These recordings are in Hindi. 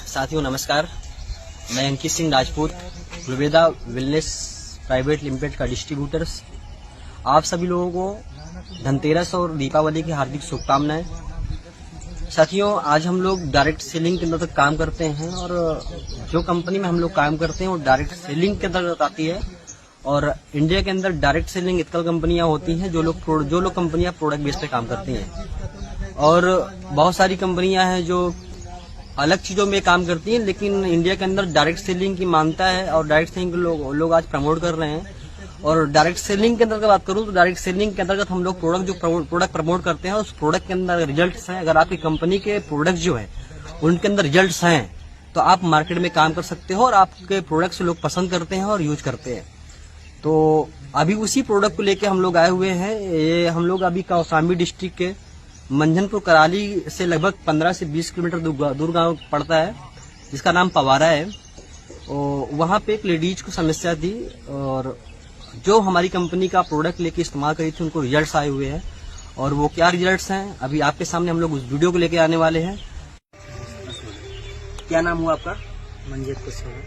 साथियों नमस्कार, मैं Ankit Singh Rajput, Gulveda wellness private limited का डिस्ट्रीब्यूटर्स। आप सभी लोगों को धनतेरस और दीपावली की हार्दिक शुभकामनाएं। साथियों, आज हम लोग डायरेक्ट सेलिंग के अंतर्गत काम करते हैं और जो कंपनी में हम लोग काम करते हैं वो डायरेक्ट सेलिंग के अंतर्गत आती है। और इंडिया के अंदर डायरेक्ट सेलिंग इतनी कंपनियां होती हैं जो लोग कंपनियां प्रोडक्ट बेस पे काम करती हैं, और बहुत सारी कंपनियां हैं जो अलग चीजों में काम करती हैं, लेकिन इंडिया के अंदर डायरेक्ट सेलिंग की मान्यता है और डायरेक्ट सेलिंग लोग आज प्रमोट कर रहे हैं। और डायरेक्ट सेलिंग के अंदर बात करूं तो डायरेक्ट सेलिंग के अंतर्गत हम लोग प्रोडक्ट प्रमोट करते हैं, उस प्रोडक्ट के अंदर रिजल्ट्स हैं। अगर आपकी कंपनी के प्रोडक्ट जो है उनके अंदर रिजल्ट्स हैं तो आप मार्केट में काम कर सकते हो और आपके प्रोडक्ट्स लोग पसंद करते हैं और यूज करते हैं। तो अभी उसी प्रोडक्ट को लेके हम लोग आए हुए हैं। ये हम लोग अभी कौशाम्बी डिस्ट्रिक्ट के मंझनपुर कराली से लगभग 15 से 20 किलोमीटर दूर गांव पड़ता है, जिसका नाम पवारा है। और वहां पे एक लेडीज को समस्या थी और जो हमारी कंपनी का प्रोडक्ट लेके इस्तेमाल करी थी उनको रिजल्ट्स आए हुए हैं। और वो क्या रिजल्ट्स हैं अभी आपके सामने हम लोग उस वीडियो को लेके आने वाले हैं। क्या नाम हुआ आपका? मंजीत कुशवाहा।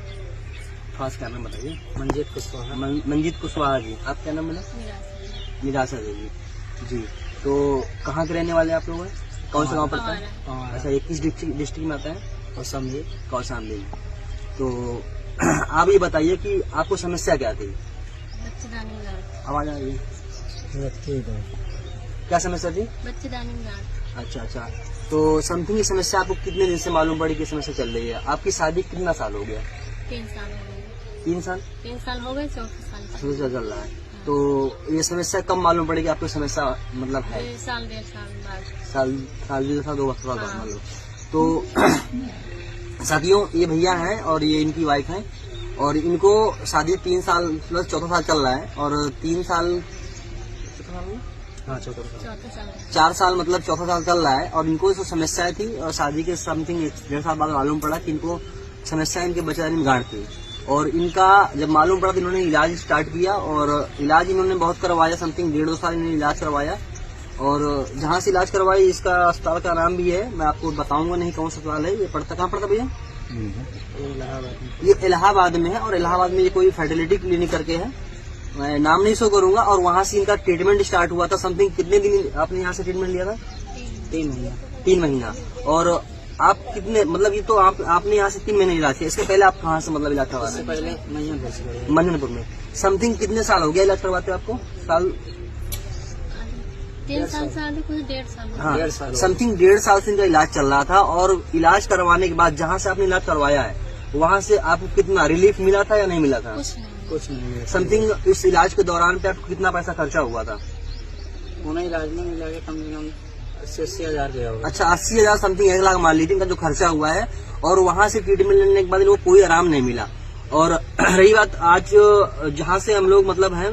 खास क्या नाम बताइए? मंजीत कुशवाहा। मंजीत कुशवाहा जी। आप क्या नाम बोला? निराशा देवी जी। तो कहाँ के रहने वाले आप लोग हैं? कौन सा गांव पड़ता है? अच्छा, ये किस डिस्ट्रिक्ट में आता है? कौशाम्बी। तो आप ये बताइए कि आपको समस्या क्या थी? आवाज आ रही है? क्या समस्या थी? बच्चेदानी में गांठ। अच्छा। तो समथिंग ये समस्या आपको कितने दिन से मालूम पड़ी कि समस्या चल रही है? आपकी शादी कितना साल हो गया? 3 साल हो गए। 3 साल? 3 साल हो गए, 4 साल समस्या चल रहा है। तो ये समस्या कब मालूम पड़ेगी आपको समस्या मतलब है? 1.5 साल बाद। साल 2 साल बाद मान लो। तो साथियों, ये भैया हैं और ये इनकी वाइफ है और इनको शादी 3 साल प्लस 4था साल चल रहा है। और 3 साल 4 साल मतलब 4था साल चल रहा है। और इनको जो समस्याएं थी और शादी के समथिंग 1.5 साल बाद मालूम पड़ा कि इनको समस्या इनके बच्चेदानी में गांठ थी। और इनका जब मालूम पड़ा तो इन्होंने इलाज स्टार्ट किया और इलाज इन्होंने बहुत करवाया, समथिंग 1.5-2 साल इन्होंने इलाज करवाया। और जहाँ से इलाज करवाई इसका अस्पताल का नाम भी है, मैं आपको बताऊंगा नहीं कौन सा अस्पताल है। ये कहाँ पड़ता भैया? ये इलाहाबाद में है। और इलाहाबाद में ये कोई फर्टिलिटी क्लिनिक करके है, मैं नाम नहीं शो करूंगा। और वहाँ से इनका ट्रीटमेंट स्टार्ट हुआ था। समथिंग कितने दिन आपने यहाँ से ट्रीटमेंट लिया था? 3 महीना। और आप कितने मतलब ये तो आपने यहाँ से 3 महीने इलाज किया। इसके पहले आप कहाँ से मतलब इलाज करवाते? इससे पहले मंझनपुर में। समथिंग कितने साल हो गया इलाज करवाते आपको? साल 3 साल से कुछ 1.5 साल। हाँ, समथिंग 1.5 साल से इनका इलाज चल रहा था। और इलाज करवाने के बाद जहाँ से आपने इलाज करवाया है वहाँ से आपको कितना रिलीफ मिला था या नहीं मिला था? कुछ नहीं। समथिंग इस इलाज के दौरान पे आपको कितना पैसा खर्चा हुआ था? उन्हें इलाज में मिला के कम से कम 80,000 गया होगा। अच्छा, 80,000 समथिंग 1 लाख मान लीजिए इनका जो खर्चा हुआ है। और वहाँ से ट्रीटमेंट लेने के बाद इनको कोई आराम नहीं मिला। और रही बात आज जहाँ से हम लोग मतलब हैं,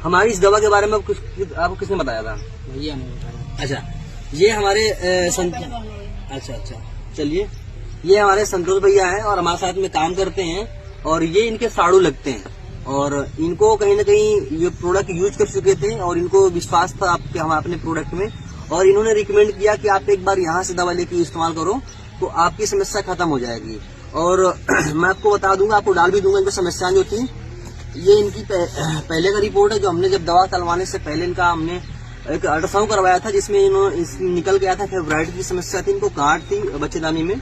हमारी इस दवा के बारे में आपको किसने बताया था? भैया ने बताया। अच्छा, ये हमारे अच्छा चलिए, ये हमारे संतोष भैया हैं और हमारे साथ में काम करते हैं। और ये इनके साड़ू लगते हैं और इनको कहीं ना कहीं ये प्रोडक्ट यूज कर चुके थे और इनको विश्वास था हम अपने प्रोडक्ट में। और इन्होंने रिकमेंड किया कि आप एक बार यहाँ से दवा लेके इस्तेमाल करो तो आपकी समस्या खत्म हो जाएगी। और मैं आपको बता दूंगा, आपको डाल भी दूंगा इनको समस्याएं जो थी। ये इनकी पहले का रिपोर्ट है जो हमने जब दवा चलवाने से पहले इनका हमने एक अल्ट्रासाउंड करवाया था, जिसमें निकल गया था फेब्राइड की समस्या थी। इनको गांठ थी बच्चेदानी में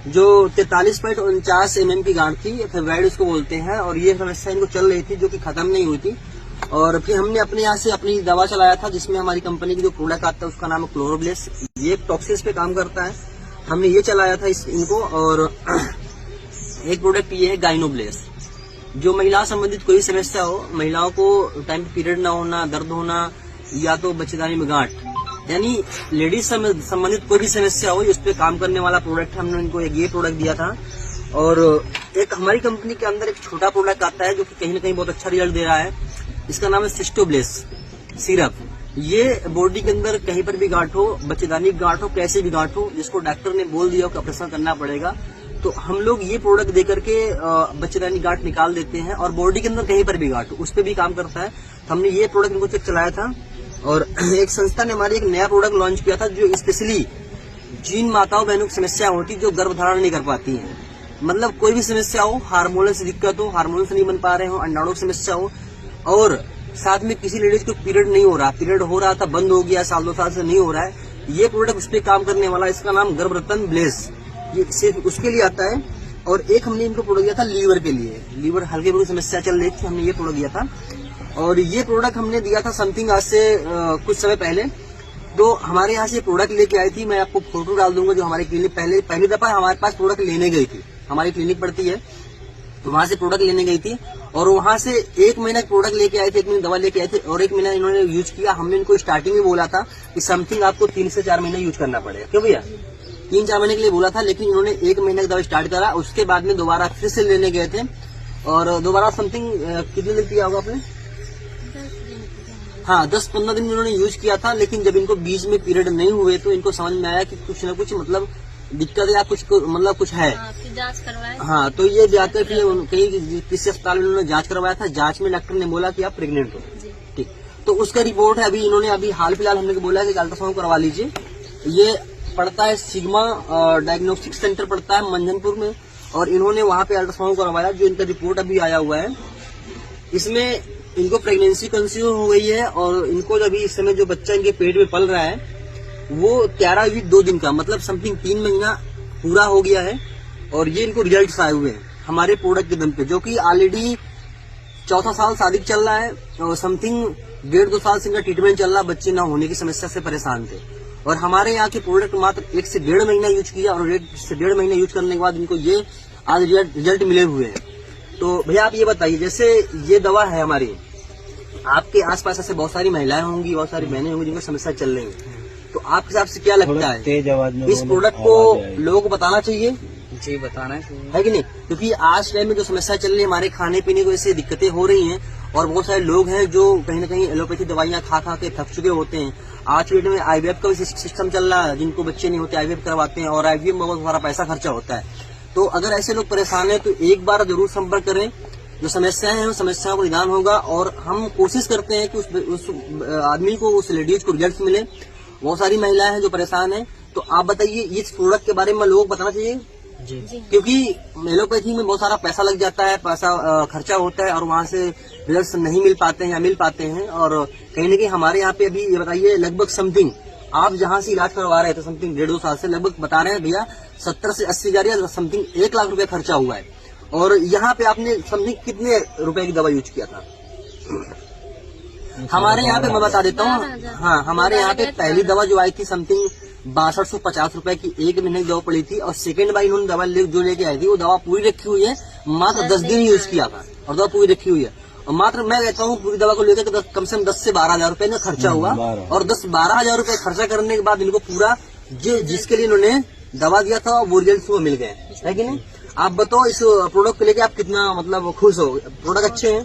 जो 43.49 mm की गांठ थी, फेब्राइड इसको बोलते हैं। और ये समस्या इनको चल रही थी जो कि खत्म नहीं हुई थी। और फिर हमने अपने यहाँ से अपनी दवा चलाया था जिसमें हमारी कंपनी की जो प्रोडक्ट आता है उसका नाम है क्लोरोब्लेस। ये टॉक्सिस पे काम करता है। हमने ये चलाया था इनको। और एक प्रोडक्ट ये है गाइनोब्लेस। जो महिला संबंधित कोई समस्या हो, महिलाओं को टाइम पे पीरियड ना होना, दर्द होना या तो बच्चेदानी में गांठ, यानी लेडीज संबंधित कोई भी समस्या हो, उस पर काम करने वाला प्रोडक्ट है। हमने इनको ये प्रोडक्ट दिया था। और एक हमारी कंपनी के अंदर एक छोटा प्रोडक्ट आता है जो कि कहीं ना कहीं बहुत अच्छा रिजल्ट दे रहा है। इसका नाम है सिस्टोब्लेस सिरप। ये बॉडी के अंदर कहीं पर भी गांठ हो, बच्चेदानी की गांठ हो, कैसे भी गांठ हो, जिसको डॉक्टर ने बोल दिया कि ऑपरेशन करना पड़ेगा, तो हम लोग ये प्रोडक्ट दे करके बच्चेदानी गांठ निकाल देते हैं। और बॉडी के अंदर कहीं पर भी गांठ हो उस पर भी काम करता है। हमने ये प्रोडक्ट इनको चलाया था। और एक संस्था ने हमारी एक नया प्रोडक्ट लॉन्च किया था जो स्पेशली जिन माताओं बहनों की समस्या होती है जो गर्भ धारण नहीं कर पाती हैं, मतलब कोई भी समस्या हो, हार्मोनल से दिक्कत हो, हार्मोन से नहीं बन पा रहे हो, अंडाणु की समस्या हो, और साथ में किसी लेडीज को पीरियड नहीं हो रहा, पीरियड हो रहा था बंद हो गया, साल 2 साल से नहीं हो रहा है, ये प्रोडक्ट उस पर काम करने वाला, इसका नाम गर्भरत्न ब्लेस, ये सिर्फ उसके लिए आता है। और एक हमने इनको प्रोडक्ट दिया था लीवर के लिए, लीवर हल्के फुल्की समस्या चल रही थी, हमने ये प्रोडक्ट दिया था। और ये प्रोडक्ट हमने दिया था समथिंग आज से कुछ समय पहले। तो हमारे यहाँ से प्रोडक्ट लेके आई थी, मैं आपको फोटो डाल दूंगा, जो हमारे क्लिनिक पहली दफा हमारे पास प्रोडक्ट लेने गई थी, हमारी क्लिनिक पड़ती है, तो वहां से प्रोडक्ट लेने गई थी और वहां से 1 महीना प्रोडक्ट लेके आए थे, 1 महीना दवा लेके आए थे और 1 महीना इन्होंने यूज किया। हमने इनको स्टार्टिंग में बोला था कि समथिंग आपको 3 से 4 महीने यूज करना पड़ेगा, क्यों भैया 3-4 महीने के लिए बोला था, लेकिन इन्होंने 1 महीने की दवा स्टार्ट करा। उसके बाद में दोबारा फिर से लेने गए थे और दोबारा समथिंग कितने दिन किया होगा आपने? 10 दिन की। हाँ 10-15 दिन इन्होंने यूज किया था, लेकिन जब इनको बीच में पीरियड नहीं हुए तो इनको समझ में आया कि कुछ न कुछ मतलब दिक्कत या कुछ मतलब कुछ है। हाँ, फिर जांच करवाए। हाँ, तो ये जाकर फिर कहीं किसी अस्पताल में उन्होंने जांच करवाया था, जांच में डॉक्टर ने बोला कि आप प्रेग्नेंट हो। जी। ठीक, तो उसका रिपोर्ट है अभी इन्होंने अभी हाल फिलहाल हमने बोला कि अल्ट्रासाउंड करवा लीजिए। ये पड़ता है सिग्मा डायग्नोस्टिक सेंटर पड़ता है मंझनपुर में, और इन्होंने वहां पे अल्ट्रासाउंड करवाया, जो इनका रिपोर्ट अभी आया हुआ है। इसमें इनको प्रेगनेंसी कंसीव हो गई है और इनको अभी इस समय जो बच्चा इनके पेट में पल रहा है वो 11 वीक 2 दिन का, मतलब समथिंग 3 महीना पूरा हो गया है। और ये इनको रिजल्ट आए हुए हैं हमारे प्रोडक्ट के दम पे, जो कि ऑलरेडी 4था साल शादी चल रहा है और समथिंग 1.5-2 साल से इनका ट्रीटमेंट चल रहा, बच्चे ना होने की समस्या से परेशान थे। और हमारे यहाँ के प्रोडक्ट मात्र 1 से 1.5 महीना यूज किया और 1 से 1.5 महीना यूज करने के बाद इनको ये आज रिजल्ट मिले हुए हैं। तो भैया आप ये बताइए, जैसे ये दवा है हमारी, आपके आसपास ऐसे बहुत सारी महिलाएं होंगी, बहुत सारी बहनें होंगी जिनकी समस्या चल रही है, तो आपके हिसाब से क्या लगता है तेज आवाज में इस प्रोडक्ट को लोगों को बताना चाहिए, जी बताना है है कि नहीं? क्योंकि आज टाइम में जो समस्या चल रही है, हमारे खाने पीने की वजह से दिक्कतें हो रही हैं और बहुत सारे लोग हैं जो कहीं न कहीं एलोपैथी दवाइयां खा खा के थक चुके होते हैं। आज के डेट में IVF का भी सिस्टम चल रहा है, जिनको बच्चे नहीं होते IVF करवाते हैं और IVF में बहुत सारा पैसा खर्चा होता है। तो अगर ऐसे लोग परेशान हैं तो एक बार जरूर संपर्क करें, जो समस्याएं हैं उस समस्याओं को निदान होगा। और हम कोशिश करते हैं कि उस आदमी को, उस लेडीज को रिजल्ट मिले। बहुत सारी महिलाएं हैं जो परेशान हैं, तो आप बताइए इस प्रोडक्ट के बारे में लोगों को बताना चाहिए, जी। क्योंकि एलोपैथी में बहुत सारा पैसा लग जाता है, पैसा खर्चा होता है और वहां से रिजल्ट नहीं मिल पाते हैं या मिल पाते हैं। और कहीं न कहीं हमारे यहाँ पे अभी ये बताइए लगभग समथिंग आप जहाँ से इलाज करवा रहे थे समथिंग 1.5-2 साल से लगभग बता रहे हैं भैया 70 से 80 हजार या समथिंग 1 लाख रुपया खर्चा हुआ है। और यहाँ पे आपने समथिंग कितने रुपए की दवा यूज किया था? हमारे यहाँ पे मैं बता देता हूँ, हाँ हमारे यहाँ पे पहली दवा जो आई थी समथिंग 6250 रुपए की 1 महीने की दवा पड़ी थी। और सेकंड बार इन्होंने दवा जो लेके आई थी वो दवा पूरी रखी हुई है, मात्र 10 दिन यूज किया था और दवा पूरी रखी हुई है। और मात्र मैं कहता हूँ पूरी दवा को लेकर कम से कम 10 से 12 हजार रुपए का खर्चा हुआ। और 10-12 हजार रुपए खर्चा करने के बाद इनको पूरा जिसके लिए इन्होंने दवा दिया था वो रिजल्ट मिल गए, है कि नहीं? आप बताओ इस प्रोडक्ट को लेके आप कितना मतलब खुश हो? प्रोडक्ट अच्छे हैं,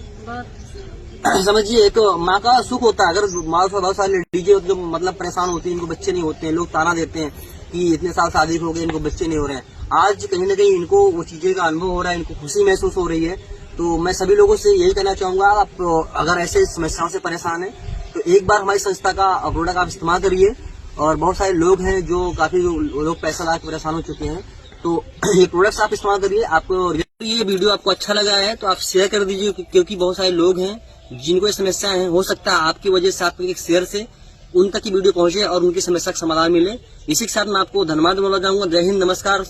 बहुत समझिए एक माँ का सुख होता है। अगर माँ बहुत सारे लेडीज जो मतलब परेशान होती है, इनको बच्चे नहीं होते हैं, लोग ताना देते हैं कि इतने साल शादी हो गए इनको बच्चे नहीं हो रहे हैं, आज कहीं न कहीं इनको वो चीजें का अनुभव हो रहा है, इनको खुशी महसूस हो रही है। तो मैं सभी लोगों से यही कहना चाहूंगा, आप अगर ऐसे समस्याओं से परेशान है तो एक बार हमारी संस्था का प्रोडक्ट आप इस्तेमाल करिए। और बहुत सारे लोग हैं जो काफी लोग पैसा लगा के परेशान हो चुके हैं, तो ये प्रोडक्ट्स आप इस्तेमाल करिए। आपको ये वीडियो आपको अच्छा लगा है तो आप शेयर कर दीजिए, क्योंकि बहुत सारे लोग हैं जिनको ये समस्याएं हैं, हो सकता है आपकी वजह से, आपके एक शेयर से उन तक की वीडियो पहुंचे और उनकी समस्या का समाधान मिले। इसी के साथ मैं आपको धन्यवाद बोलना चाहूंगा। जय हिंद, नमस्कार।